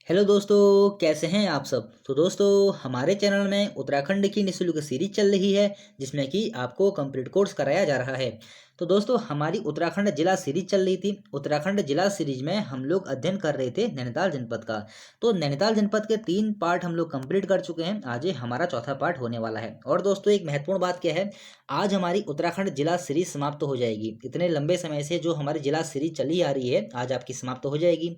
Hello दोस्तों, कैसे हैं आप सब। तो दोस्तों, हमारे चैनल में उत्तराखंड की निःशुल्क सीरीज चल रही है जिसमें कि आपको कंप्लीट कोर्स कराया जा रहा है। तो दोस्तों, हमारी उत्तराखंड जिला सीरीज चल रही थी। उत्तराखंड जिला सीरीज में हम लोग अध्ययन कर रहे थे नैनीताल जनपद का। तो नैनीताल जनपद के 3 पार्ट हम लोग कंप्लीट कर चुके हैं। आज ये हमारा चौथा पार्ट होने वाला है। और दोस्तों, एक महत्वपूर्ण बात क्या है, आज हमारी उत्तराखंड जिला सीरीज समाप्त हो जाएगी। इतने लंबे समय से जो हमारी जिला सीरीज चली आ रही है, आज आपकी समाप्त हो जाएगी।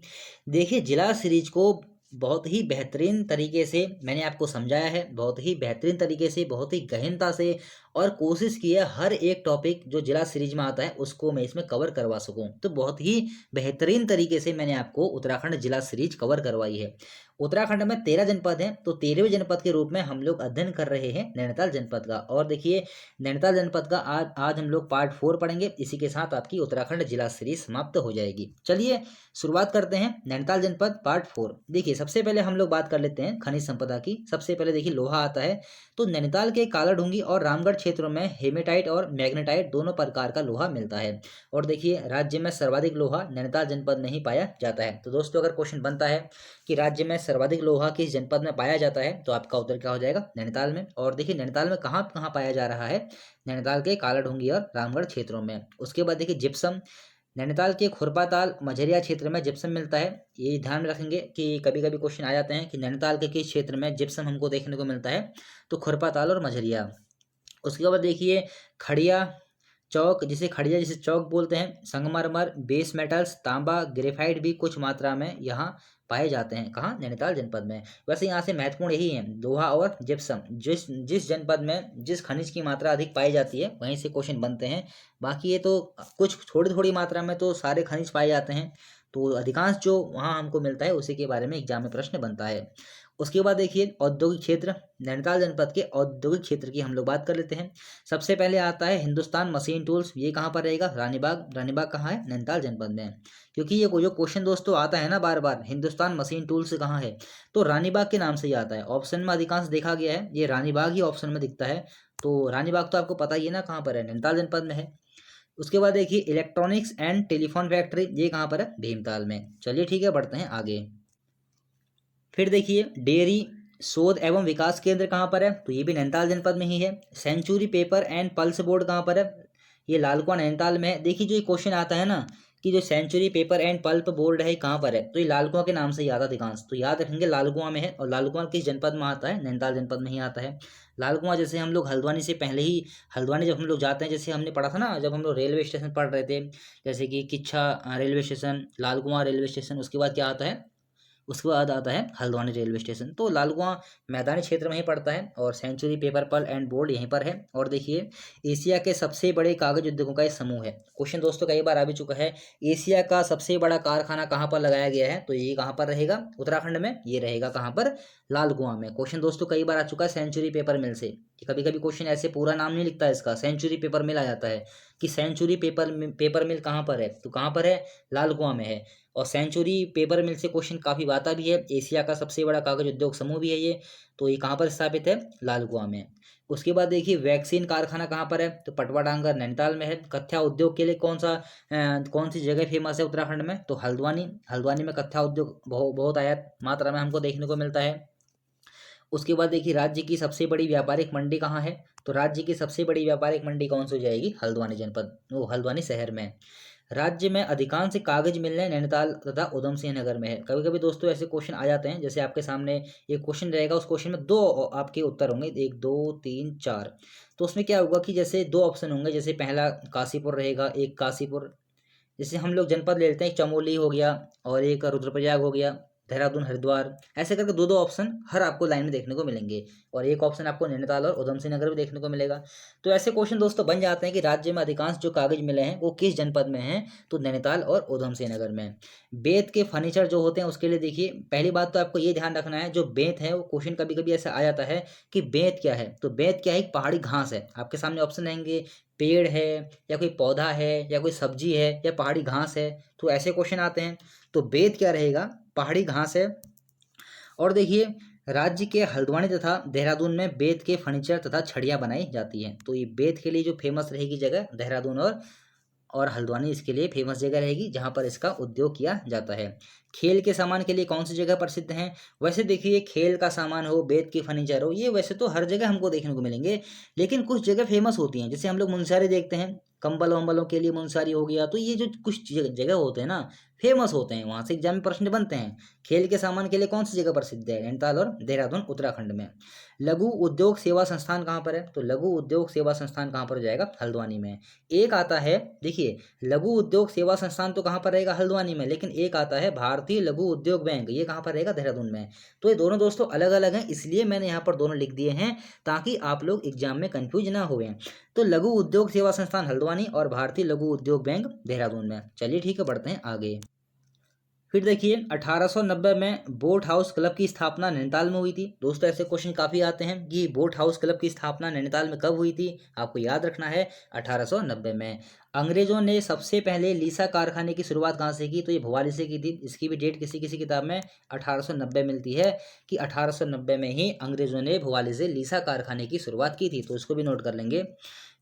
देखिए, जिला सीरीज को बहुत ही बेहतरीन तरीके से मैंने आपको समझाया है, बहुत ही बेहतरीन तरीके से, बहुत ही गहनता से, और कोशिश की है हर एक टॉपिक जो जिला सीरीज में आता है उसको मैं इसमें कवर करवा सकूं। तो बहुत ही बेहतरीन तरीके से मैंने आपको उत्तराखंड जिला सीरीज कवर करवाई है। उत्तराखंड में 13 जनपद हैं, तो 13वें जनपद के रूप में हम लोग अध्ययन कर रहे हैं नैनीताल जनपद का। और देखिए, नैनीताल जनपद का आज हम लोग पार्ट 4 पढ़ेंगे। इसी के साथ आपकी उत्तराखंड जिला सीरीज समाप्त हो जाएगी। चलिए शुरुआत करते हैं। नैनीताल जनपद पार्ट 4। देखिए, सबसे पहले हम लोग बात कर लेते हैं खनिज संपदा की। सबसे पहले देखिए, लोहा आता है। तो नैनीताल के कालाढूंगी और रामगढ़ क्षेत्रों में हेमेटाइट और मैग्नेटाइट दोनों प्रकार का लोहा मिलता है। और देखिए, राज्य में सर्वाधिक लोहा नैनीताल जनपद में ही पाया जाता है। तो दोस्तों, अगर क्वेश्चन बनता है कि राज्य में सर्वाधिक लोहा किस जनपद में पाया जाता है, तो आपका उत्तर क्या हो जाएगा, नैनीताल में। और देखिए, नैनीताल में कहाँ कहाँ पाया जा रहा है, नैनीताल के कालाढूंगी और रामगढ़ क्षेत्रों में। उसके बाद देखिए, जिप्सम। नैनीताल के खुरपाताल मझरिया क्षेत्र में जिप्सम मिलता है। ये ध्यान में रखेंगे कि कभी कभी क्वेश्चन आ जाते हैं कि नैनीताल के किस क्षेत्र में जिप्सम हमको देखने को मिलता है, तो खुरपाताल और मझरिया। उसके बाद देखिए, खड़िया चौक, जिसे खड़िया जिसे चौक बोलते हैं, संगमरमर, बेस मेटल्स, तांबा, ग्रेफाइट भी कुछ मात्रा में यहाँ पाए जाते हैं। कहाँ, नैनीताल जनपद में। वैसे यहाँ से महत्वपूर्ण यही है, लोहा और जिप्सम। जिस जिस जनपद में जिस खनिज की मात्रा अधिक पाई जाती है वहीं से क्वेश्चन बनते हैं। बाकी ये तो कुछ थोड़ी थोड़ी मात्रा में तो सारे खनिज पाए जाते हैं, तो अधिकांश जो वहाँ हमको मिलता है उसी के बारे में एग्जाम में प्रश्न बनता है। उसके बाद देखिए, औद्योगिक क्षेत्र। नैनीताल जनपद के औद्योगिक क्षेत्र की हम लोग बात कर लेते हैं। सबसे पहले आता है हिंदुस्तान मशीन टूल्स। ये कहाँ पर रहेगा, रानीबाग। रानीबाग कहाँ है, नैनीताल जनपद में। क्योंकि ये जो क्वेश्चन दोस्तों आता है ना बार बार, हिंदुस्तान मशीन टूल्स कहाँ है, तो रानीबाग के नाम से ही आता है। ऑप्शन में अधिकांश देखा गया है, ये रानीबाग ही ऑप्शन में दिखता है। तो रानीबाग तो आपको पता ही है ना कहाँ पर है, नैनीताल जनपद में है। उसके बाद देखिए, इलेक्ट्रॉनिक्स एंड टेलीफोन फैक्ट्री, ये कहाँ पर है, भीमताल में। चलिए ठीक है, बढ़ते हैं आगे। फिर देखिए, डेयरी शोध एवं विकास केंद्र कहाँ पर है, तो ये भी नैनीताल जनपद में ही है। Century paper and pulse board कहाँ पर है, ये लालकुआं नैनीताल में है। देखिए, जो ये क्वेश्चन आता है ना कि जो century paper and pulp board है कहाँ पर है, तो ये लालकुआं के नाम से ही आता है अधिकांश। तो याद रखेंगे लालकुआं में है। और लालकुआं किस जनपद में आता है, नैनीताल जनपद में ही आता है। लालकुआं जैसे हम लोग हल्द्वानी से पहले ही, हल्द्वानी जब हम लोग जाते हैं, जैसे हमने पढ़ा था ना जब हम लोग रेलवे स्टेशन पढ़ रहे थे, जैसे कि Kichha railway station, Lalkuan railway station, उसके बाद क्या आता है, उसके बाद आता है हल्द्वानी रेलवे स्टेशन। तो लालकुआं मैदानी क्षेत्र में ही पड़ता है। और सेंचुरी पेपर पल एंड बोर्ड यहीं पर है। और देखिए, एशिया के सबसे बड़े कागज उद्योगों का एक समूह है। क्वेश्चन दोस्तों कई बार आ भी चुका है, एशिया का सबसे बड़ा कारखाना कहाँ पर लगाया गया है, तो ये कहाँ पर रहेगा, उत्तराखंड में। ये रहेगा कहाँ पर, लालकुआं में। क्वेश्चन दोस्तों कई बार आ चुका है सेंचुरी पेपर मिल से। कभी कभी क्वेश्चन ऐसे पूरा नाम नहीं लिखता है इसका, सेंचुरी पेपर मिल आ जाता है कि सेंचुरी पेपर मिल कहाँ पर है, तो कहाँ पर है, लालकुआं में है। और सेंचुरी पेपर मिल से क्वेश्चन काफ़ी आता भी है। एशिया का सबसे बड़ा कागज उद्योग समूह भी है ये। तो ये कहाँ पर स्थापित है, लालकुआं में। उसके बाद देखिए, वैक्सीन कारखाना कहाँ पर है, तो पटवा डांगर नैनीताल में है। कत्था उद्योग के लिए कौन सी जगह फेमस है उत्तराखंड में, तो हल्द्वानी। हल्द्वानी में कत्था उद्योग बहुत आयात मात्रा में हमको देखने को मिलता है। उसके बाद देखिए, राज्य की सबसे बड़ी व्यापारिक मंडी कहाँ है, तो राज्य की सबसे बड़ी व्यापारिक मंडी कौन सी हो जाएगी, हल्द्वानी जनपद, वो हल्द्वानी शहर में। राज्य में अधिकांश कागज मिलने नैनीताल तथा उधम सिंह नगर में है। कभी कभी दोस्तों ऐसे क्वेश्चन आ जाते हैं, जैसे आपके सामने एक क्वेश्चन रहेगा, उस क्वेश्चन में दो आपके उत्तर होंगे, 1 2 3 4। तो उसमें क्या होगा कि जैसे दो ऑप्शन होंगे, जैसे पहला काशीपुर रहेगा, एक काशीपुर, जैसे हम लोग जनपद ले लेते हैं, एक चमोली हो गया और एक रुद्रप्रयाग हो गया, देहरादून, हरिद्वार, ऐसे करके दो दो ऑप्शन हर आपको लाइन में देखने को मिलेंगे। और एक ऑप्शन आपको नैनीताल और उधम सिंह नगर भी देखने को मिलेगा। तो ऐसे क्वेश्चन दोस्तों बन जाते हैं कि राज्य में अधिकांश जो कागज मिले हैं वो किस जनपद में हैं, तो नैनीताल और उधम सिंह नगर में। बेंत के फर्नीचर जो होते हैं उसके लिए देखिए, पहली बात तो आपको ये ध्यान रखना है, जो बेंत है वो क्वेश्चन कभी कभी ऐसा आ जाता है कि बेंत क्या है, तो बेंत क्या है, एक पहाड़ी घास है। आपके सामने ऑप्शन रहेंगे, पेड़ है या कोई पौधा है या कोई सब्जी है या पहाड़ी घास है, तो ऐसे क्वेश्चन आते हैं। तो बेंत क्या रहेगा, पहाड़ी घास है। और देखिए, राज्य के हल्द्वानी तथा देहरादून में बेंत के फर्नीचर तथा छड़ियाँ बनाई जाती हैं। तो ये बेंत के लिए जो फेमस रहेगी जगह, देहरादून और और हल्द्वानी इसके लिए फेमस जगह रहेगी जहाँ पर इसका उद्योग किया जाता है। खेल के सामान के लिए कौन सी जगह प्रसिद्ध है? वैसे देखिए, खेल का सामान हो, बेत की फर्नीचर हो, ये वैसे तो हर जगह हमको देखने को मिलेंगे, लेकिन कुछ जगह फेमस होती हैं। जैसे हम लोग मुनस्यारी देखते हैं, कंबल वंबलों के लिए मुनस्यारी हो गया। तो ये जो कुछ जगह होते हैं ना, फेमस होते हैं, वहाँ से एग्जाम में प्रश्न बनते हैं। खेल के सामान के लिए कौन सी जगह प्रसिद्ध है? नैनीताल और देहरादून उत्तराखंड में। लघु उद्योग सेवा संस्थान कहाँ पर है? तो लघु उद्योग सेवा संस्थान कहाँ पर हो जाएगा? हल्द्वानी में। एक आता है, देखिए, लघु उद्योग सेवा संस्थान तो कहाँ पर रहेगा? हल्द्वानी में। लेकिन एक आता है भारतीय लघु उद्योग बैंक, ये कहाँ पर रहेगा? देहरादून में। तो ये दोनों दोस्तों अलग अलग हैं, इसलिए मैंने यहाँ पर दोनों लिख दिए हैं ताकि आप लोग एग्जाम में कंफ्यूज ना हुए। तो लघु उद्योग सेवा संस्थान हल्द्वानी और भारतीय लघु उद्योग बैंक देहरादून में। चलिए ठीक है, बढ़ते हैं आगे। फिर देखिए, 1890 में बोट हाउस क्लब की स्थापना नैनीताल में हुई थी। दोस्तों ऐसे क्वेश्चन काफ़ी आते हैं कि बोट हाउस क्लब की स्थापना नैनीताल में कब हुई थी? आपको याद रखना है 1890 में। अंग्रेजों ने सबसे पहले लीसा कारखाने की शुरुआत कहाँ से की? तो ये भोपाली से की थी। इसकी भी डेट किसी किसी किताब में 1890 मिलती है कि 1890 में ही अंग्रेजों ने भोपाली से लीसा कारखाने की शुरुआत की थी, तो इसको भी नोट कर लेंगे।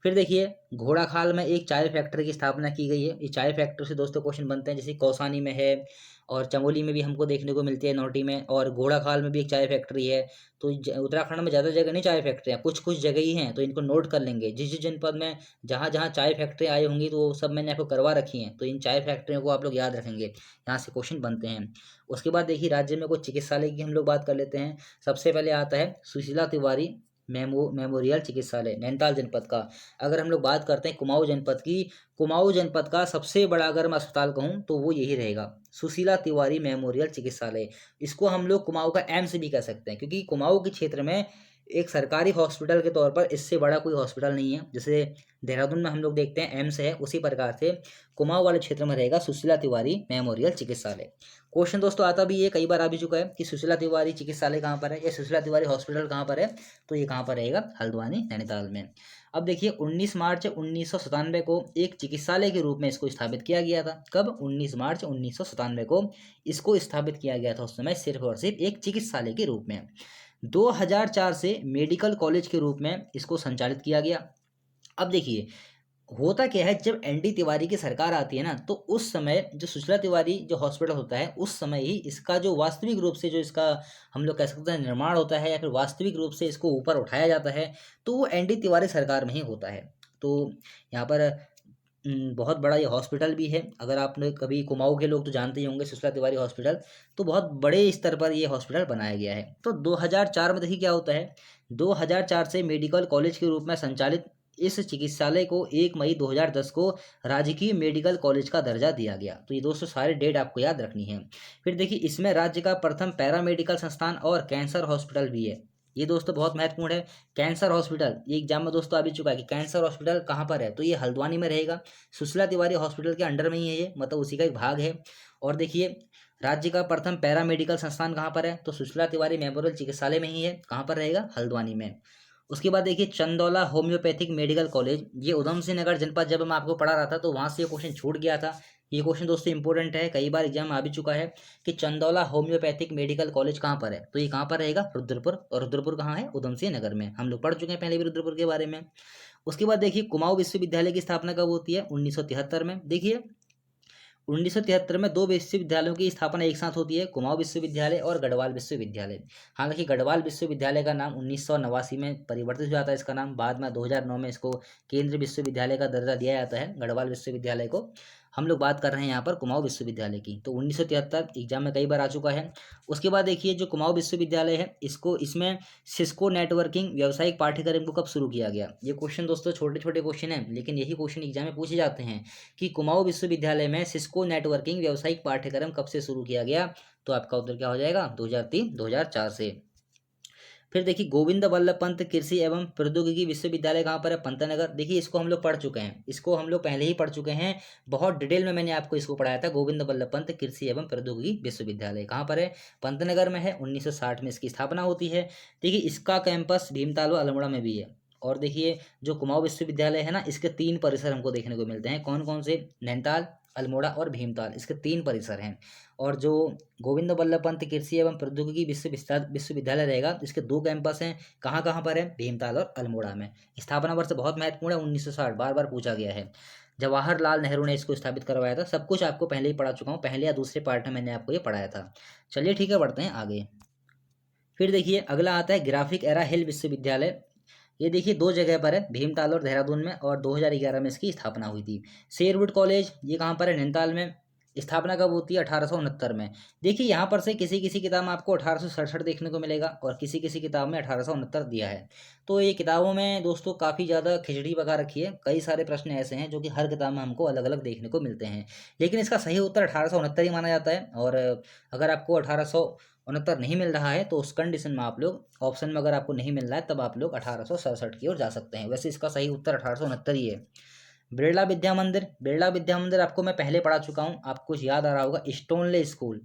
फिर देखिए, घोड़ाखाल में एक चाय फैक्ट्री की स्थापना की गई है। ये चाय फैक्ट्री से दोस्तों क्वेश्चन बनते हैं, जैसे कौसानी में है और चमोली में भी हमको देखने को मिलती है, नौटी में, और घोड़ाखाल में भी एक चाय फैक्ट्री है। तो उत्तराखंड में ज़्यादा जगह नहीं चाय फैक्ट्रियाँ, कुछ कुछ जगह ही हैं, तो इनको नोट कर लेंगे। जिस जिस जनपद में जहाँ जहाँ चाय फैक्ट्री आई होंगी तो वो सब मैंने आपको करवा रखी हैं, तो इन चाय फैक्ट्रियों को आप लोग याद रखेंगे, यहाँ से क्वेश्चन बनते हैं। उसके बाद देखिए, राज्य में कुछ चिकित्सालय की हम लोग बात कर लेते हैं। सबसे पहले आता है सुशीला तिवारी मेमोरियल चिकित्सालय, नैनीताल जनपद का। अगर हम लोग बात करते हैं कुमाऊं जनपद की, कुमाऊं जनपद का सबसे बड़ा अगर मैं अस्पताल कहूँ तो वो यही रहेगा, सुशीला तिवारी मेमोरियल चिकित्सालय। इसको हम लोग कुमाऊं का एम्स भी कह सकते हैं, क्योंकि कुमाऊं के क्षेत्र में एक सरकारी हॉस्पिटल के तौर पर इससे बड़ा कोई हॉस्पिटल नहीं है। जैसे देहरादून में हम लोग देखते हैं एम्स है, उसी प्रकार से कुमाऊं वाले क्षेत्र में रहेगा सुशीला तिवारी मेमोरियल चिकित्सालय। क्वेश्चन दोस्तों आता भी, ये कई बार आ भी चुका है कि सुशीला तिवारी चिकित्सालय कहाँ पर है या सुशीला तिवारी हॉस्पिटल कहाँ पर है? तो ये कहाँ पर रहेगा? हल्द्वानी, नैनीताल में। अब देखिए, 19 मार्च 1997 को एक चिकित्सालय के रूप में इसको स्थापित किया गया था। कब? 19 मार्च 1997 को इसको स्थापित किया गया था। उस समय सिर्फ और सिर्फ एक चिकित्सालय के रूप में। 2004 से मेडिकल कॉलेज के रूप में इसको संचालित किया गया। अब देखिए, होता क्या है, जब एनडी तिवारी की सरकार आती है ना, तो उस समय जो सुशीला तिवारी जो हॉस्पिटल होता है, उस समय ही इसका जो वास्तविक रूप से जो इसका हम लोग कह सकते हैं निर्माण होता है, या फिर वास्तविक रूप से इसको ऊपर उठाया जाता है, तो वो एनडी तिवारी सरकार में ही होता है। तो यहाँ पर बहुत बड़ा ये हॉस्पिटल भी है। अगर आपने कभी कुमाऊं के लोग तो जानते ही होंगे सुशीला तिवारी हॉस्पिटल, तो बहुत बड़े स्तर पर ये हॉस्पिटल बनाया गया है। तो 2004 में देखिए क्या होता है, 2004 से मेडिकल कॉलेज के रूप में संचालित इस चिकित्सालय को 1 मई 2010 को राजकीय मेडिकल कॉलेज का दर्जा दिया गया। तो ये दोस्तों सारे डेट आपको याद रखनी है। फिर देखिए, इसमें राज्य का प्रथम पैरामेडिकल संस्थान और कैंसर हॉस्पिटल भी है। ये दोस्तों बहुत महत्वपूर्ण है। कैंसर हॉस्पिटल, ये एग्जाम में दोस्तों आ भी चुका है कि कैंसर हॉस्पिटल कहाँ पर है, तो ये हल्द्वानी में रहेगा। सुशीला तिवारी हॉस्पिटल के अंडर में ही है ये, मतलब उसी का एक भाग है। और देखिए, राज्य का प्रथम पैरामेडिकल संस्थान कहाँ पर है, तो सुशीला तिवारी मेमोरियल चिकित्सालय में ही है। कहाँ पर रहेगा? हल्द्वानी में। उसके बाद देखिए, चंदौला होम्योपैथिक मेडिकल कॉलेज, ये उधम सिंह नगर जनपद, जब मैं आपको पढ़ा रहा था तो वहाँ से ये क्वेश्चन छूट गया था। ये क्वेश्चन दोस्तों इंपॉर्टेंट है, कई बार एग्जाम में आ भी चुका है कि चंदौला होम्योपैथिक मेडिकल कॉलेज कहाँ पर है, तो ये कहाँ पर रहेगा? रुद्रपुर। और रुद्रपुर कहाँ है? उधम सिंह नगर में। हम लोग पढ़ चुके हैं पहले भी रुद्रपुर के बारे में। उसके बाद देखिए, कुमाऊं विश्वविद्यालय की स्थापना कब होती है? 1973 में। देखिए, 1973 में 2 विश्वविद्यालयों की स्थापना एक साथ होती है, कुमाऊं विश्वविद्यालय और गढ़वाल विश्वविद्यालय। हालांकि गढ़वाल विश्वविद्यालय का नाम 1989 में परिवर्तित हो जाता है, इसका नाम बाद में 2009 में इसको केंद्रीय विश्वविद्यालय का दर्जा दिया जाता है गढ़वाल विश्वविद्यालय को। हम लोग बात कर रहे हैं यहाँ पर कुमाऊं विश्वविद्यालय की। तो 1973 एग्जाम में कई बार आ चुका है। उसके बाद देखिए, जो कुमाऊं विश्वविद्यालय है, इसमें सिस्को नेटवर्किंग व्यावसायिक पाठ्यक्रम को कब शुरू किया गया? ये क्वेश्चन दोस्तों छोटे छोटे क्वेश्चन हैं, लेकिन यही क्वेश्चन एग्जाम में पूछे जाते हैं कि कुमाऊं विश्वविद्यालय में सिस्को नेटवर्किंग व्यावसायिक पाठ्यक्रम कब से शुरू किया गया? तो आपका उत्तर क्या हो जाएगा? 2003-2004 से। फिर देखिए, गोविंद वल्लभ पंत कृषि एवं प्रौद्योगिकी विश्वविद्यालय कहाँ पर है? पंतनगर। देखिए, इसको हम लोग पढ़ चुके हैं, इसको हम लोग पहले ही पढ़ चुके हैं, बहुत डिटेल में मैंने आपको इसको पढ़ाया था। गोविंद वल्लभ पंत कृषि एवं प्रौद्योगिकी विश्वविद्यालय कहाँ पर है? पंतनगर में है। 1960 में इसकी स्थापना होती है। देखिए, इसका कैंपस भीमताल व अल्मोड़ा में भी है। और देखिए, जो कुमाऊं विश्वविद्यालय है ना, इसके 3 परिसर हमको देखने को मिलते हैं। कौन कौन से? नैनीताल, अल्मोड़ा और भीमताल, इसके 3 परिसर हैं। और जो गोविंद वल्लभ पंत कृषि एवं प्रौद्योगिकी विश्वविद्यालय रहेगा, इसके 2 कैंपस हैं। कहाँ कहाँ पर है? भीमताल और अल्मोड़ा में। स्थापना वर्ष बहुत महत्वपूर्ण है, 1960, बार बार पूछा गया है। जवाहरलाल नेहरू ने इसको स्थापित करवाया था। सब कुछ आपको पहले ही पढ़ा चुका हूँ, पहले या दूसरे पार्ट में मैंने आपको ये पढ़ाया था। चलिए ठीक है, बढ़ते हैं आगे। फिर देखिए अगला आता है ग्राफिक एरा हिल विश्वविद्यालय। ये देखिए दो जगह पर है, भीमताल और देहरादून में, और 2011 में इसकी स्थापना हुई थी। शेरवुड कॉलेज ये कहाँ पर है, नैनीताल में। स्थापना कब होती है, 1869 में। देखिए यहाँ पर से किसी किसी किताब में आपको 1867 देखने को मिलेगा और किसी किसी किताब में 1869 दिया है। तो ये किताबों में दोस्तों काफ़ी ज़्यादा खिचड़ी पका रखी है, कई सारे प्रश्न ऐसे हैं जो कि हर किताब में हमको अलग अलग देखने को मिलते हैं। लेकिन इसका सही उत्तर 1869 ही माना जाता है। और अगर आपको 1869 नहीं मिल रहा है तो उस कंडीशन में आप लोग ऑप्शन में, अगर आपको नहीं मिल रहा है तब आप लोग 1867 की ओर जा सकते हैं। वैसे इसका सही उत्तर 1869 ही है। बिरला विद्या मंदिर, बिरला विद्या मंदिर आपको मैं पहले पढ़ा चुका हूँ, आपको कुछ याद आ रहा होगा। स्टोनले स्कूल,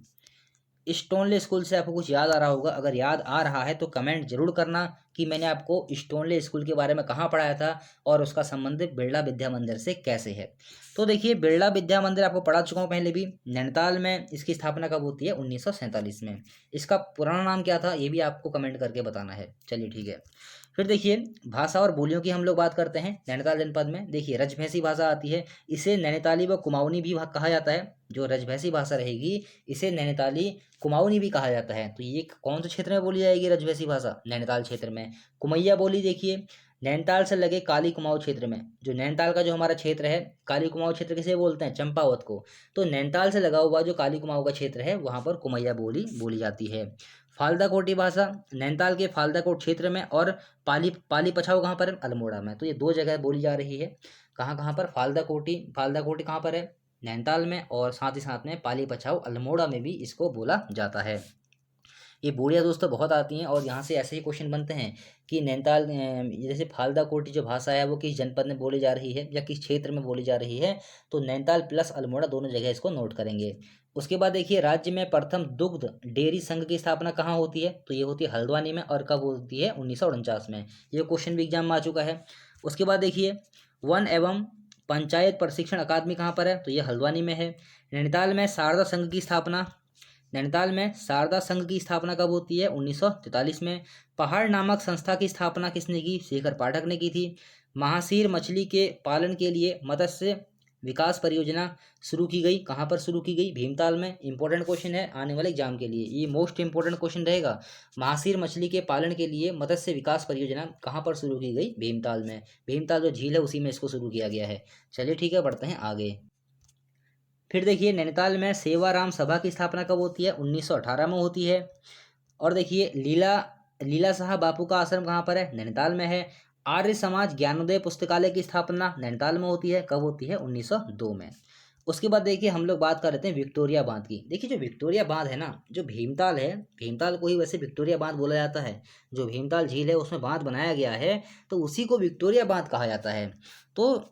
स्टोनले स्कूल से आपको कुछ याद आ रहा होगा। अगर याद आ रहा है तो कमेंट जरूर करना कि मैंने आपको स्टोनले स्कूल के बारे में कहाँ पढ़ाया था और उसका संबंध बिरला विद्या मंदिर से कैसे है। तो देखिए बिरला विद्या मंदिर आपको पढ़ा चुका हूँ पहले भी। नैनीताल में इसकी स्थापना कब होती है, 1947 में। इसका पुराना नाम क्या था ये भी आपको कमेंट करके बताना है। चलिए ठीक है। फिर देखिए भाषा और बोलियों की हम लोग बात करते हैं। नैनीताल जनपद में देखिए रजभैंसी भाषा आती है, इसे नैनीताली व कुमाऊनी भी कहा जाता है। जो रजभैंसी भाषा रहेगी इसे नैनीताली कुमाऊनी भी कहा जाता है। तो ये कौन से क्षेत्र में बोली जाएगी रजभैंसी भाषा, नैनीताल क्षेत्र में। कुमैया बोली देखिए नैनीताल से लगे काली कुमाऊं क्षेत्र में, जो नैनीताल का जो हमारा क्षेत्र है, काली कुमाऊं क्षेत्र किसे बोलते हैं, चंपावत को। तो नैनीताल से लगा हुआ जो काली कुमाऊं का क्षेत्र है वहाँ पर कुमैया बोली बोली जाती है। फालदा कोटी भाषा नैनीताल के फालदा कोट क्षेत्र में, और पाली पाली पछाऊ कहाँ पर है, अल्मोड़ा में। तो ये दो जगह बोली जा रही है। कहाँ कहाँ पर, फालदा कोटी कहाँ पर है, नैनीताल में, और साथ ही साथ में पाली पछाऊ अल्मोड़ा में भी इसको बोला जाता है। ये बोलियाँ दोस्तों बहुत आती हैं और यहाँ से ऐसे ही क्वेश्चन बनते हैं कि नैनीताल जैसे फालदा कोटी जो भाषा है वो किस जनपद में बोली जा रही है या किस क्षेत्र में बोली जा रही है। तो नैनीताल प्लस अल्मोड़ा दोनों जगह इसको नोट करेंगे। उसके बाद देखिए राज्य में प्रथम दुग्ध डेयरी संघ की स्थापना कहाँ होती है, तो ये होती है हल्द्वानी में, और कब होती है, 1949 में। ये क्वेश्चन भी एग्जाम में आ चुका है। उसके बाद देखिए वन एवं पंचायत प्रशिक्षण अकादमी कहाँ पर है, तो ये हल्द्वानी में है। नैनीताल में शारदा संघ की स्थापना, नैनीताल में शारदा संघ की स्थापना कब होती है, 1943 में। पहाड़ नामक संस्था की स्थापना किसने की, शेखर पाठक ने की थी। महासीर मछली के पालन के लिए मत्स्य विकास परियोजना शुरू की गई, कहाँ पर शुरू की गई, भीमताल में। इंपॉर्टेंट क्वेश्चन है आने वाले एग्जाम के लिए, ये मोस्ट इंपॉर्टेंट क्वेश्चन रहेगा। महासीर मछली के पालन के लिए मत्स्य विकास परियोजना कहाँ पर शुरू की गई, भीमताल में। भीमताल जो झील है उसी में इसको शुरू किया गया है। चलिए ठीक है, बढ़ते हैं आगे। फिर देखिए नैनीताल में सेवाराम सभा की स्थापना कब होती है, 1918 में होती है। और देखिए लीला साहब बापू का आश्रम कहाँ पर है, नैनीताल में है। आर्य समाज ज्ञानोदय पुस्तकालय की स्थापना नैनीताल में होती है, कब होती है, 1902 में। उसके बाद देखिए हम लोग बात कर रहे थे विक्टोरिया बांध की। देखिए जो विक्टोरिया बांध है ना, जो भीमताल है, भीमताल को ही वैसे विक्टोरिया बांध बोला जाता है। जो भीमताल झील है उसमें बांध बनाया गया है तो उसी को विक्टोरिया बांध कहा जाता है। तो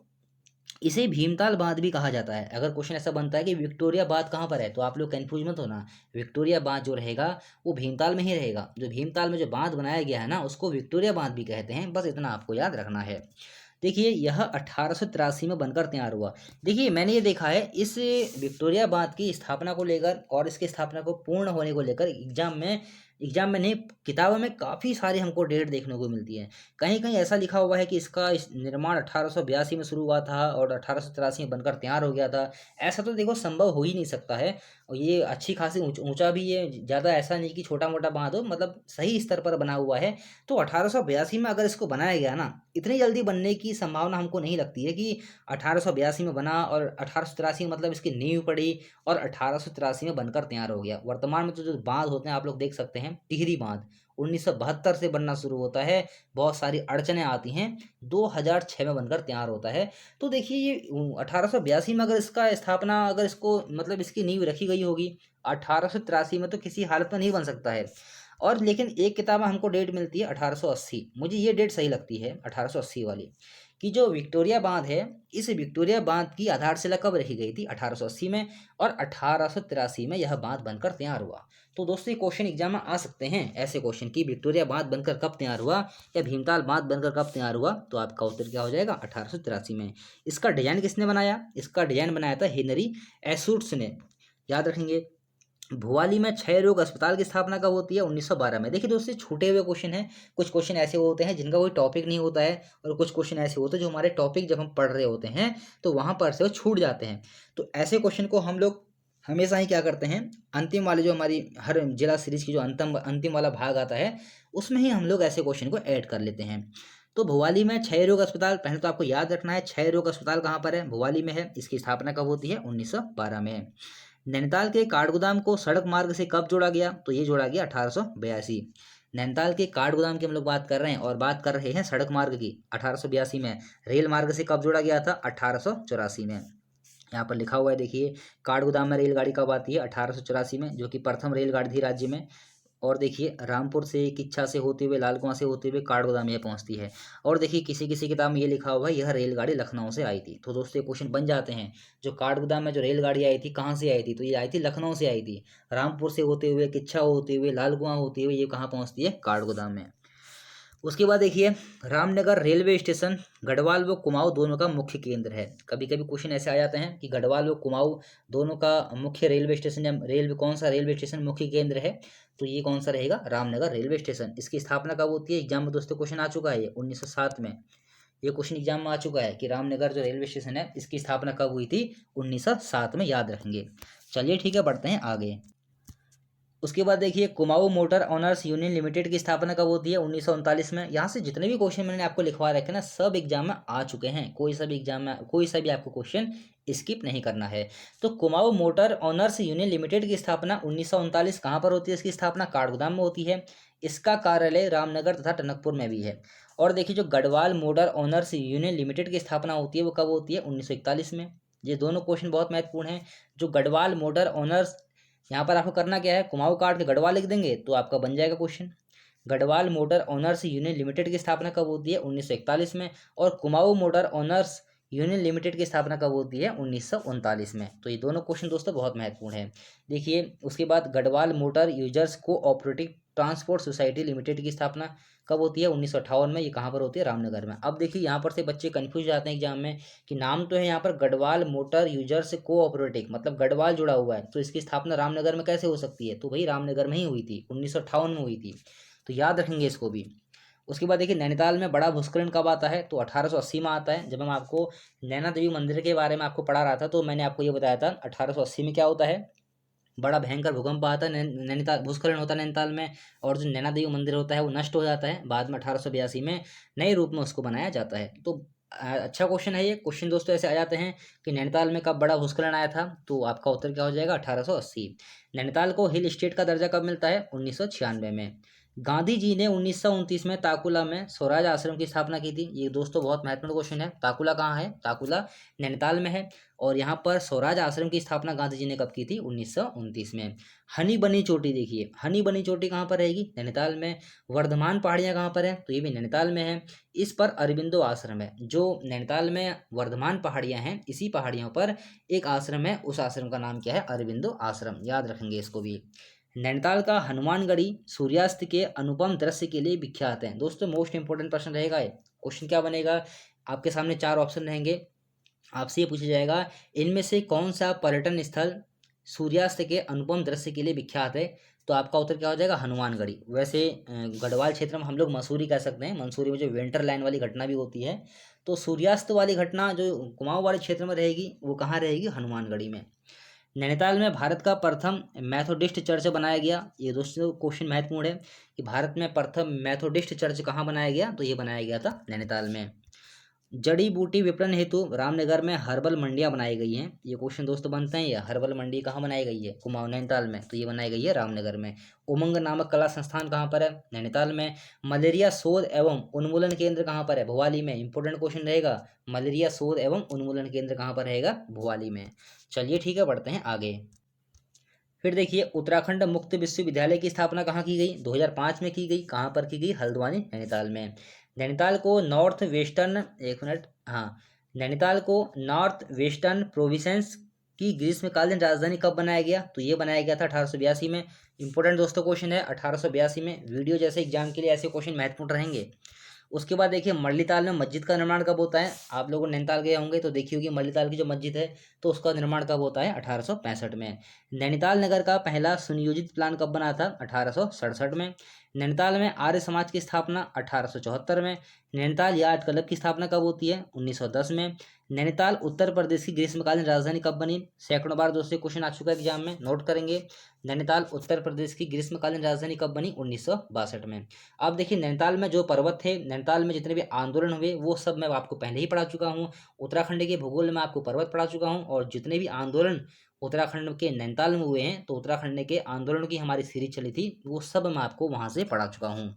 इसे भीमताल बांध भी कहा जाता है। अगर क्वेश्चन ऐसा बनता है कि विक्टोरिया बांध कहाँ पर है तो आप लोग कंफ्यूज मत होना, विक्टोरिया बांध जो रहेगा वो भीमताल में ही रहेगा। जो भीमताल में जो बांध बनाया गया है ना उसको विक्टोरिया बांध भी कहते हैं, बस इतना आपको याद रखना है। देखिए यह 1883 में बनकर तैयार हुआ। देखिए मैंने ये देखा है इस विक्टोरिया बांध की स्थापना को लेकर और इसकी स्थापना को पूर्ण होने को लेकर एग्जाम में नहीं, किताबों में काफ़ी सारी हमको डेट देखने को मिलती है। कहीं कहीं ऐसा लिखा हुआ है कि इसका निर्माण 1882 में शुरू हुआ था और 1883 में बनकर तैयार हो गया था। ऐसा तो देखो संभव हो ही नहीं सकता है। और ये अच्छी खासी ऊंचा भी है, ज़्यादा ऐसा नहीं कि छोटा मोटा बांध हो, मतलब सही स्तर पर बना हुआ है। तो 1882 में अगर इसको बनाया गया ना, इतनी जल्दी बनने की संभावना हमको नहीं लगती है कि 1882 में बना और 1883 में मतलब इसकी नींव पड़ी और 1883 में बनकर तैयार हो गया। वर्तमान में तो जो बांध होते हैं आप लोग देख सकते हैं, टिहरी बांध 1972 से बनना शुरू होता है, बहुत सारी अड़चने आती हैं, 2006 में बनकर तैयार होता है। तो देखिए ये 1882 में अगर इसका स्थापना, अगर इसको मतलब इसकी नींव रखी गई होगी, 1883 में तो किसी हालत में नहीं बन सकता है। और लेकिन एक किताब में हमको डेट मिलती है 1880, मुझे ये डेट सही लगती है 1880 वाली, कि जो विक्टोरिया बांध है, इस विक्टोरिया बांध की आधारशिला कब रखी गई थी, 1880 में, और 1883 में यह बांध बनकर तैयार हुआ। तो दोस्तों ये क्वेश्चन एग्जाम में आ सकते हैं, ऐसे क्वेश्चन कि विक्टोरिया बांध बनकर कब तैयार हुआ या भीमताल बांध बनकर कब तैयार हुआ। तो आपका उत्तर क्या हो जाएगा, 1883 में। इसका डिजाइन किसने बनाया, इसका डिजाइन बनाया था हेनरी एशुट्स ने, याद रखेंगे। भुवाली में क्षय रोग अस्पताल की स्थापना कब होती है? 1912 में। देखिए दोस्तों, छूटे हुए क्वेश्चन हैं। कुछ क्वेश्चन ऐसे होते हैं जिनका कोई टॉपिक नहीं होता है, और कुछ क्वेश्चन ऐसे होते हैं जो हमारे टॉपिक जब हम पढ़ रहे होते हैं तो वहाँ पर से वो छूट जाते हैं। तो ऐसे क्वेश्चन को हम लोग हमेशा ही क्या करते हैं, अंतिम वाले जो हमारी हर जिला सीरीज की जो अंतिम अंतिम वाला भाग आता है उसमें ही हम लोग ऐसे क्वेश्चन को ऐड कर लेते हैं। तो भुवाली में क्षय रोग अस्पताल, पहले तो आपको याद रखना है क्षय रोग अस्पताल कहाँ पर है? भुवाली में है। इसकी स्थापना कब होती है? 1912 में। नैनीताल के काठगोदाम को सड़क मार्ग से कब जोड़ा गया? तो ये जोड़ा गया 1882। नैनीताल के काठगोदाम की हम लोग बात कर रहे हैं और बात कर रहे हैं सड़क मार्ग की, 1882 में। रेल मार्ग से कब जोड़ा गया था? 1884 में। यहाँ पर लिखा हुआ है, देखिए काठगोदाम में रेलगाड़ी कब आती है? 1884 में, जो कि प्रथम रेलगाड़ी थी राज्य में। और देखिए रामपुर से, किच्छा से होते हुए, लाल कुआं से होते हुए काठगोदाम ये पहुंचती है। और देखिए किसी किसी किताब में ये लिखा हुआ है यह रेलगाड़ी लखनऊ से आई थी। तो दोस्तों ये क्वेश्चन बन जाते हैं, जो काठगोदाम में जो रेलगाड़ी आई थी कहाँ से आई थी? तो ये आई थी लखनऊ से आई थी। रामपुर से होते हुए, किच्छा होते हुए, लाल कुआं होते हुए ये कहाँ पहुँचती है? काठगोदाम में। उसके बाद देखिए रामनगर रेलवे स्टेशन गढ़वाल व कुमाऊं दोनों का मुख्य केंद्र है। कभी कभी क्वेश्चन ऐसे आ जाते हैं कि गढ़वाल व कुमाऊं दोनों का मुख्य रेलवे स्टेशन या रेलवे कौन सा रेलवे स्टेशन मुख्य केंद्र है? तो ये कौन सा रहेगा? Ramnagar railway station. इसकी स्थापना कब होती है? एग्जाम में दोस्तों क्वेश्चन आ चुका है, ये 1907 में। ये क्वेश्चन एग्जाम में आ चुका है कि रामनगर जो रेलवे स्टेशन है इसकी स्थापना कब हुई थी? 1907 में, याद रखेंगे। चलिए ठीक है, बढ़ते हैं आगे। उसके बाद देखिए Kumaon motor honours union limited की स्थापना कब होती है? 1939 में। यहाँ से जितने भी क्वेश्चन मैंने आपको लिखवा रखे ना, सब एग्जाम में आ चुके हैं। कोई सा भी एग्जाम में कोई सा भी आपको क्वेश्चन स्किप नहीं करना है। तो Kumaon motor honours union limited की स्थापना 1939 कहाँ पर होती है? इसकी स्थापना काठगोदाम में होती है। इसका कार्यालय रामनगर तथा टनकपुर में भी है। और देखिए जो Garhwal motor honours union limited की स्थापना होती है वो कब होती है? 1941 में। ये दोनों क्वेश्चन बहुत महत्वपूर्ण हैं। जो गढ़वाल मोटर ऑनर्स, यहाँ पर आपको करना क्या है, कुमाऊं काट के गढ़वाल लिख देंगे तो आपका बन जाएगा question. Garhwal motor honours union limited की स्थापना कब होती है? 1941 में। और Kumaon motor honours union limited की स्थापना कब होती है? 1939 में। तो ये दोनों क्वेश्चन दोस्तों बहुत महत्वपूर्ण है। देखिए उसके बाद Garhwal motor users cooperative transport society limited की स्थापना कब होती है? 1958 में। ये कहाँ पर होती है? रामनगर में। अब देखिए यहाँ पर से बच्चे कंफ्यूज जाते हैं एग्जाम में कि नाम तो है यहाँ पर गढ़वाल मोटर यूजर्स कोऑपरेटिव, मतलब गढ़वाल जुड़ा हुआ है, तो इसकी स्थापना रामनगर में कैसे हो सकती है? तो भाई रामनगर में ही हुई थी, 1958 में हुई थी। तो याद रखेंगे इसको भी। उसके बाद देखिए नैनीताल में बड़ा भूस्खलन कब आता है? तो 1880 में आता है। जब हम आपको नैना देवी मंदिर के बारे में आपको पढ़ा रहा था तो मैंने आपको ये बताया था 1880 में क्या होता है, बड़ा भयंकर भूकंप आता है, नैनीताल भूस्खलन होता है नैनीताल में, और जो नैना देवी मंदिर होता है वो नष्ट हो जाता है। बाद में 1882 में नए रूप में उसको बनाया जाता है। तो अच्छा क्वेश्चन है ये। क्वेश्चन दोस्तों ऐसे आ जाते हैं कि नैनीताल में कब बड़ा भूस्खलन आया था? तो आपका उत्तर क्या हो जाएगा? 1880। नैनीताल को हिल स्टेट का दर्जा कब मिलता है? 1996 में। गांधी जी ने 1929 में ताकुला में स्वराज आश्रम की स्थापना की थी। ये दोस्तों बहुत महत्वपूर्ण क्वेश्चन है। ताकुला कहाँ है? ताकुला नैनीताल में है। और यहाँ पर स्वराज आश्रम की स्थापना गांधी जी ने कब की थी? 1929 में। हनी बनी चोटी, देखिए हनी बनी चोटी कहाँ पर रहेगी? नैनीताल में। वर्धमान पहाड़ियाँ कहाँ पर है? तो ये भी नैनीताल में है। इस पर अरबिंदो आश्रम है। जो नैनीताल में वर्धमान पहाड़ियाँ हैं, इसी पहाड़ियों पर एक आश्रम है, उस आश्रम का नाम क्या है? अरबिंदो आश्रम। याद रखेंगे इसको भी। नैनीताल का हनुमानगढ़ी सूर्यास्त के अनुपम दृश्य के लिए विख्यात है। दोस्तों मोस्ट इंपोर्टेंट प्रश्न रहेगा ये। क्वेश्चन क्या बनेगा, आपके सामने 4 ऑप्शन रहेंगे, आपसे ये पूछा जाएगा इनमें से कौन सा पर्यटन स्थल सूर्यास्त के अनुपम दृश्य के लिए विख्यात है? तो आपका उत्तर क्या हो जाएगा? हनुमानगढ़ी। वैसे गढ़वाल क्षेत्र में हम लोग मसूरी कह सकते हैं। मंसूरी में जो विंटर लाइन वाली घटना भी होती है, तो सूर्यास्त वाली घटना जो कुमाऊं वाले क्षेत्र में रहेगी वो कहाँ रहेगी? हनुमानगढ़ी में। नैनीताल में भारत का प्रथम मैथोडिस्ट चर्च बनाया गया। ये दोस्तों क्वेश्चन महत्वपूर्ण है कि भारत में प्रथम मैथोडिस्ट चर्च कहाँ बनाया गया? तो ये बनाया गया था नैनीताल में। जड़ी बूटी विपणन हेतु रामनगर में हर्बल मंडियां बनाई गई हैं। ये क्वेश्चन दोस्तों बनते हैं। ये हर्बल मंडी कहाँ बनाई गई है? कुमाऊं नैनीताल में। तो ये बनाई गई है रामनगर में। उमंग नामक कला संस्थान कहाँ पर है? नैनीताल में। मलेरिया शोध एवं उन्मूलन केंद्र कहाँ पर है? भुवाली में। इंपोर्टेंट क्वेश्चन रहेगा, मलेरिया शोध एवं उन्मूलन केंद्र कहाँ पर रहेगा? भुवाली में। चलिए ठीक है, बढ़ते हैं आगे। फिर देखिए उत्तराखंड मुक्त विश्वविद्यालय की स्थापना कहाँ की गई? 2005 में की गई। कहाँ पर की गई? हल्द्वानी नैनीताल में। नैनीताल को नॉर्थ वेस्टर्न, एक मिनट, हाँ, नैनीताल को नॉर्थ वेस्टर्न प्रोविंस की ग्रीष्मकालीन राजधानी कब बनाया गया? तो ये बनाया गया था 1882 में। इंपोर्टेंट दोस्तों क्वेश्चन है 1882 में। वीडियो जैसे एग्जाम के लिए ऐसे क्वेश्चन महत्वपूर्ण रहेंगे। उसके बाद देखिए मल्लीताल में मस्जिद का निर्माण कब होता है। आप लोग नैनीताल गए होंगे तो देखी होगी मल्लीताल की जो मस्जिद है, तो उसका निर्माण कब होता है, 1865 में। नैनीताल नगर का पहला सुनियोजित प्लान कब बना था, 1867 में। नैनीताल में आर्य समाज की स्थापना 1874 में। नैनीताल यार्ड क्लब की स्थापना कब होती है, 1910 में। नैनीताल उत्तर प्रदेश की ग्रीष्मकालीन राजधानी कब बनी, सैकड़ों बार दोस्तों क्वेश्चन आ चुका है एग्जाम में, नोट करेंगे। नैनीताल उत्तर प्रदेश की ग्रीष्मकालीन राजधानी कब बनी, 1962 में। अब देखिए नैनीताल में जो पर्वत थे, नैनीताल में जितने भी आंदोलन हुए वो सब मैं आपको पहले ही पढ़ा चुका हूँ। उत्तराखंड के भूगोल में आपको पर्वत पढ़ा चुका हूँ, और जितने भी आंदोलन उत्तराखंड के नैनीताल में हुए हैं, तो उत्तराखंड के आंदोलन की हमारी सीरीज चली थी, वो सब मैं आपको वहाँ से पढ़ा चुका हूँ।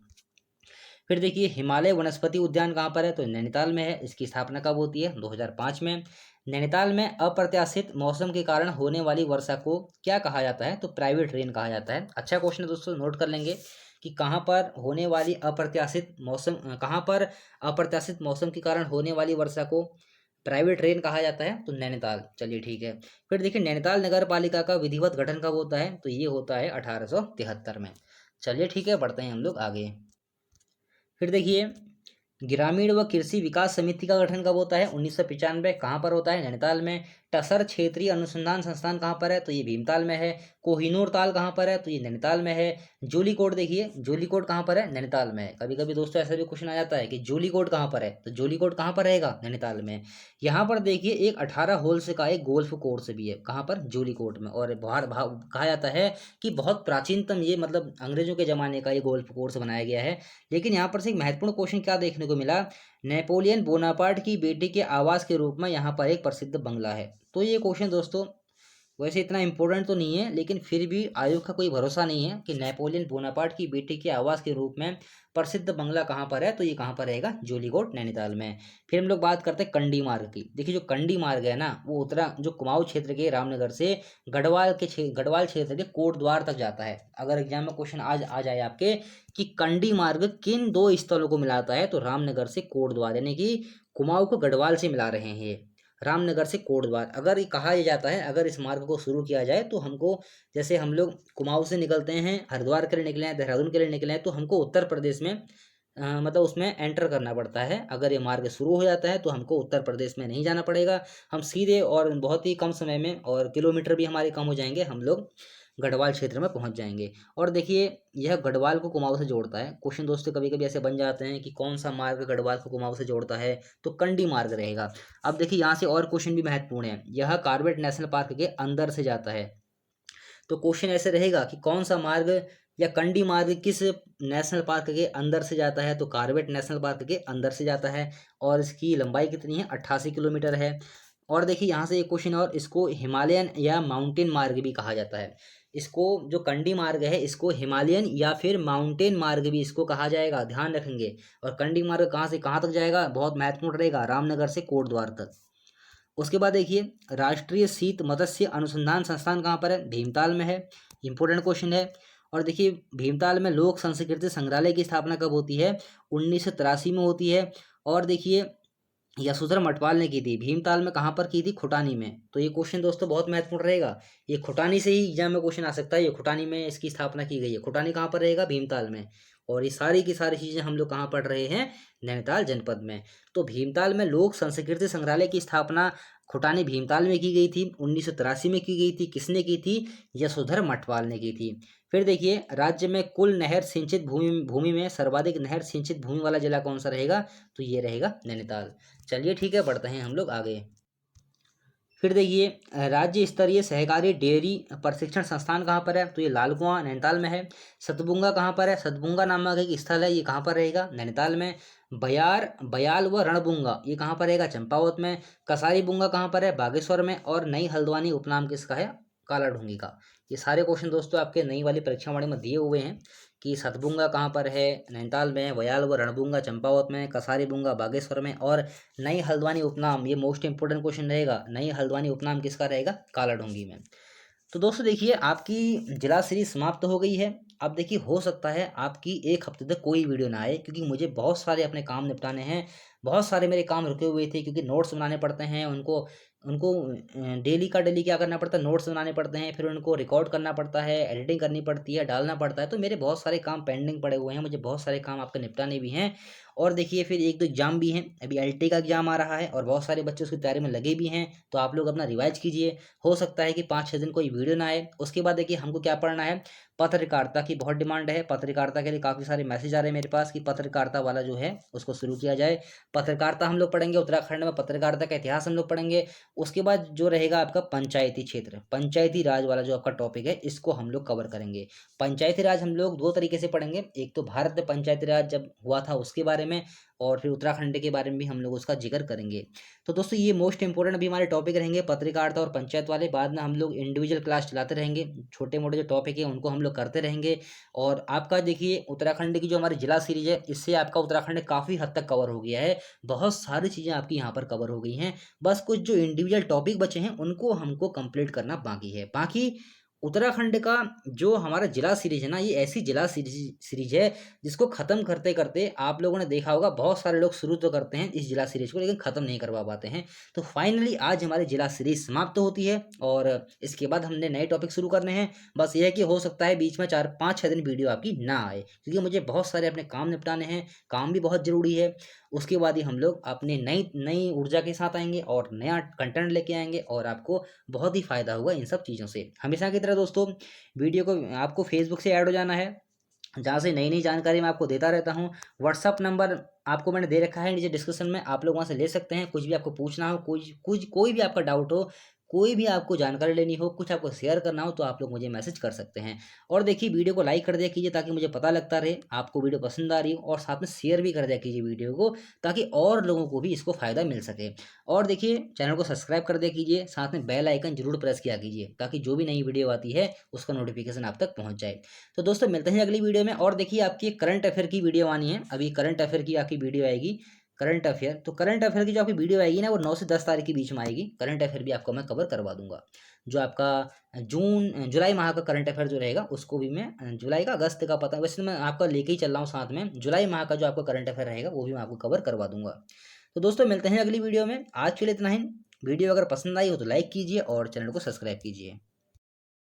फिर देखिए हिमालय वनस्पति उद्यान कहाँ पर है, तो नैनीताल में है। इसकी स्थापना कब होती है, 2005 में। नैनीताल में अप्रत्याशित मौसम के कारण होने वाली वर्षा को क्या कहा जाता है, तो प्राइवेट रेन कहा जाता है। अच्छा क्वेश्चन है दोस्तों, नोट कर लेंगे कि कहाँ पर होने वाली अप्रत्याशित मौसम, कहाँ पर अप्रत्याशित मौसम के कारण होने वाली वर्षा को प्राइवेट रेन कहा जाता है, तो नैनीताल। चलिए ठीक है। फिर देखिए नैनीताल नगर पालिका का विधिवत गठन कब होता है, तो ये होता है 1873 में। चलिए ठीक है, बढ़ते हैं हम लोग आगे। फिर देखिए ग्रामीण व कृषि विकास समिति का गठन कब होता है, 1995। कहाँ पर होता है, नैनीताल में। टसर क्षेत्रीय अनुसंधान संस्थान कहाँ पर है, तो ये भीमताल में है। कोहिनूर ताल कहाँ पर है, तो ये नैनीताल में है। जोलीकोट देखिए, जोलीकोट कहाँ पर है, नैनीताल में है। कभी कभी दोस्तों ऐसा भी क्वेश्चन आ जाता है कि जोलीकोट कहाँ पर है, तो जोलीकोट कहाँ पर रहेगा, नैनीताल में। यहाँ पर देखिए एक 18 होल्स का एक गोल्फ कोर्स भी है, कहाँ पर, जोलीकोट में। और बाहर कहा जाता है कि बहुत प्राचीनतम, ये मतलब अंग्रेजों के ज़माने का ये गोल्फ कोर्स बनाया गया है। लेकिन यहाँ पर से एक महत्वपूर्ण क्वेश्चन क्या देखने को मिला, नेपोलियन बोनापार्ट की बेटी के आवास के रूप में यहाँ पर एक प्रसिद्ध बंगला है। तो ये क्वेश्चन दोस्तों वैसे इतना इंपॉर्टेंट तो नहीं है, लेकिन फिर भी आयोग का कोई भरोसा नहीं है कि नेपोलियन बोनापार्ट की बेटी के आवास के रूप में प्रसिद्ध बंगला कहाँ पर है, तो ये कहाँ पर रहेगा, जोलीकोट नैनीताल में। फिर हम लोग बात करते हैं कंडी मार्ग की। देखिए जो कंडी मार्ग है ना, वो उत्तरा जो कुमाऊं क्षेत्र के रामनगर से गढ़वाल क्षेत्र के कोटद्वार तक जाता है। अगर एग्जाम में क्वेश्चन आज आ जाए आपके कि कंडी मार्ग किन दो स्थलों को मिलाता है, तो रामनगर से कोटद्वार, यानी कि कुमाऊं को गढ़वाल से मिला रहे हैं ये, रामनगर से कोटद्वार। अगर ये कहा जाता है, अगर इस मार्ग को शुरू किया जाए तो हमको, जैसे हम लोग कुमाऊं से निकलते हैं, हरिद्वार के लिए निकले हैं, देहरादून के लिए निकले हैं, तो हमको उत्तर प्रदेश में मतलब उसमें एंटर करना पड़ता है। अगर ये मार्ग शुरू हो जाता है तो हमको उत्तर प्रदेश में नहीं जाना पड़ेगा, हम सीधे और बहुत ही कम समय में, और किलोमीटर भी हमारे कम हो जाएंगे, हम लोग गढ़वाल क्षेत्र में पहुंच जाएंगे। और देखिए यह गढ़वाल को कुमाऊं से जोड़ता है। क्वेश्चन दोस्तों कभी कभी ऐसे बन जाते हैं कि कौन सा मार्ग गढ़वाल को कुमाऊं से जोड़ता है, तो कंडी मार्ग रहेगा। अब देखिए यहाँ से और क्वेश्चन भी महत्वपूर्ण है, यह कॉर्बेट नेशनल पार्क के अंदर से जाता है। तो क्वेश्चन ऐसे रहेगा कि कौन सा मार्ग या कंडी मार्ग किस नेशनल पार्क के अंदर से जाता है, तो कॉर्बेट नेशनल पार्क के अंदर से जाता है। और इसकी लंबाई कितनी है, 88 किलोमीटर है। और देखिए यहाँ से एक क्वेश्चन और, इसको हिमालयन या माउंटेन मार्ग भी कहा जाता है। इसको जो कंडी मार्ग है, इसको हिमालयन या फिर माउंटेन मार्ग भी इसको कहा जाएगा, ध्यान रखेंगे। और कंडी मार्ग कहाँ से कहाँ तक जाएगा, बहुत महत्वपूर्ण रहेगा, रामनगर से कोटद्वार तक। उसके बाद देखिए राष्ट्रीय शीत मत्स्य अनुसंधान संस्थान कहाँ पर है, भीमताल में है। इंपॉर्टेंट क्वेश्चन है। और देखिए भीमताल में लोक संस्कृति संग्रहालय की स्थापना कब होती है, 1983 में होती है। और देखिए यशोधर मटवाल ने की थी, भीमताल में कहाँ पर की थी, खुटानी में। तो ये क्वेश्चन दोस्तों बहुत महत्वपूर्ण रहेगा, ये खुटानी से ही एग्जाम में क्वेश्चन आ सकता है। ये खुटानी में इसकी स्थापना की गई है, खुटानी कहाँ पर रहेगा, भीमताल में। और ये सारी की सारी चीज़ें हम लोग कहाँ पढ़ रहे हैं, नैनीताल जनपद में। तो भीमताल में लोक संस्कृति संग्रहालय की स्थापना खुटानी भीमताल में की गई थी, 1983 में की गई थी। किसने की थी, यशोधर मटवाल ने की थी। फिर देखिए राज्य में कुल नहर सिंचित भूमि में सर्वाधिक नहर सिंचित भूमि वाला जिला कौन सा रहेगा, तो ये रहेगा नैनीताल। चलिए ठीक है, बढ़ते हैं हम लोग आगे। फिर देखिए राज्य स्तरीय सहकारी डेयरी प्रशिक्षण संस्थान कहाँ पर है, तो ये लाल कुआं नैनीताल में है। सतबुंगा कहाँ पर है, सतबुंगा नामक एक स्थल है, ये कहाँ पर रहेगा, नैनीताल में। बयाल व रणबुंगा ये कहाँ पर रहेगा, चंपावत में। कसाई बुंगा कहाँ पर है, बागेश्वर में। और नई हल्द्वानी उपनाम किसका है, काला ढूंगी का। ये सारे क्वेश्चन दोस्तों आपके नई वाली परीक्षा वाणी में दिए हुए हैं कि सतबुंगा कहाँ पर है, नैनीताल में। बयाल व रणबुंगा चंपावत में। कसारी बुंगा बागेश्वर में। और नई हल्द्वानी उपनाम, ये मोस्ट इंपोर्टेंट क्वेश्चन रहेगा, नई हल्द्वानी उपनाम किसका रहेगा, काला ढूंगी में। तो दोस्तों देखिए आपकी जिला सीरीज समाप्त हो गई है। अब देखिए हो सकता है आपकी एक हफ्ते तक कोई वीडियो ना आए, क्योंकि मुझे बहुत सारे अपने काम निपटाने हैं, बहुत सारे मेरे काम रुके हुए थे, क्योंकि नोट्स बनाने पड़ते हैं उनको उनको डेली का डेली क्या करना पड़ता है, नोट्स बनाने पड़ते हैं, फिर उनको रिकॉर्ड करना पड़ता है, एडिटिंग करनी पड़ती है, डालना पड़ता है। तो मेरे बहुत सारे काम पेंडिंग पड़े हुए हैं, मुझे बहुत सारे काम आपके निपटाने भी हैं। और देखिए फिर एक दो एग्जाम भी हैं, अभी एलटी का एग्जाम आ रहा है और बहुत सारे बच्चे उसकी तैयारी में लगे भी हैं, तो आप लोग अपना रिवाइज कीजिए। हो सकता है कि 5-6 दिन कोई वीडियो ना आए। उसके बाद देखिए हमको क्या पढ़ना है, पत्रकारिता की बहुत डिमांड है। पत्रकारिता के लिए काफ़ी सारे मैसेज आ रहे हैं मेरे पास कि पत्रकारिता वाला जो है उसको शुरू किया जाए। पत्रकारिता हम लोग पढ़ेंगे, उत्तराखंड में पत्रकारिता का इतिहास हम लोग पढ़ेंगे। उसके बाद जो रहेगा आपका पंचायती क्षेत्र, पंचायती राज वाला जो आपका टॉपिक है, इसको हम लोग कवर करेंगे। पंचायती राज हम लोग दो तरीके से पढ़ेंगे, एक तो भारत में पंचायती राज जब हुआ था उसके बारे में, और फिर उत्तराखंड के बारे में भी हम लोग उसका जिक्र करेंगे। तो दोस्तों ये मोस्ट इंपॉर्टेंट अभी हमारे टॉपिक रहेंगे, पत्रकारिता और पंचायत वाले। बाद में हम लोग इंडिविजुअल क्लास चलाते रहेंगे, छोटे मोटे जो टॉपिक है उनको हम लोग करते रहेंगे। और आपका देखिए उत्तराखंड की जो हमारी जिला सीरीज है, इससे आपका उत्तराखंड काफ़ी हद तक कवर हो गया है। बहुत सारी चीज़ें आपकी यहाँ पर कवर हो गई हैं, बस कुछ जो इंडिविजुअल टॉपिक बचे हैं उनको हमको कंप्लीट करना बाकी है। बाकी उत्तराखंड का जो हमारा जिला सीरीज है ना, ये ऐसी जिला सीरीज है जिसको ख़त्म करते करते आप लोगों ने देखा होगा, बहुत सारे लोग शुरू तो करते हैं इस जिला सीरीज को लेकिन ख़त्म नहीं करवा पाते हैं। तो फाइनली आज हमारी जिला सीरीज समाप्त होती है और इसके बाद हमने नए टॉपिक शुरू करने हैं। बस ये है कि हो सकता है बीच में 4-5-6 दिन वीडियो आपकी ना आए, क्योंकि मुझे बहुत सारे अपने काम निपटाने हैं, काम भी बहुत ज़रूरी है। उसके बाद ही हम लोग अपने नई नई ऊर्जा के साथ आएंगे और नया कंटेंट लेके आएंगे और आपको बहुत ही फ़ायदा होगा इन सब चीज़ों से। हमेशा की तरह दोस्तों वीडियो को आपको फेसबुक से ऐड हो जाना है, जहाँ से नई नई जानकारी मैं आपको देता रहता हूँ। व्हाट्सअप नंबर आपको मैंने दे रखा है नीचे डिस्क्रिप्शन में, आप लोग वहाँ से ले सकते हैं। कुछ भी आपको पूछना हो, कोई भी आपका डाउट हो, कोई भी आपको जानकारी लेनी हो, कुछ आपको शेयर करना हो, तो आप लोग मुझे मैसेज कर सकते हैं। और देखिए वीडियो को लाइक कर दिया कीजिए ताकि मुझे पता लगता रहे आपको वीडियो पसंद आ रही हो, और साथ में शेयर भी कर दिया कीजिए वीडियो को, ताकि और लोगों को भी इसको फ़ायदा मिल सके। और देखिए चैनल को सब्सक्राइब कर दिया कीजिए, साथ में बेल आइकन जरूर प्रेस किया कीजिए ताकि जो भी नई वीडियो आती है उसका नोटिफिकेशन आप तक पहुँच जाए। तो दोस्तों मिलते हैं अगली वीडियो में। और देखिए आपकी करंट अफेयर की वीडियो आनी है, अभी करंट अफेयर की आपकी वीडियो आएगी। करंट अफेयर, तो करंट अफेयर की जो आपकी वीडियो आएगी ना, वो 9 से 10 तारीख के बीच में आएगी। करंट अफेयर भी आपको मैं कवर करवा दूंगा। जो आपका जुलाई माह का करंट अफेयर जो रहेगा उसको भी मैं, जुलाई का अगस्त का पता, वैसे मैं आपका लेके ही चल रहा हूँ साथ में, जुलाई माह का जो आपका करंट अफेयर रहेगा वो भी मैं आपको कवर करवा दूंगा। तो दोस्तों मिलते हैं अगली वीडियो में, आज के लिए इतना ही। वीडियो अगर पसंद आई हो तो लाइक कीजिए और चैनल को सब्सक्राइब कीजिए।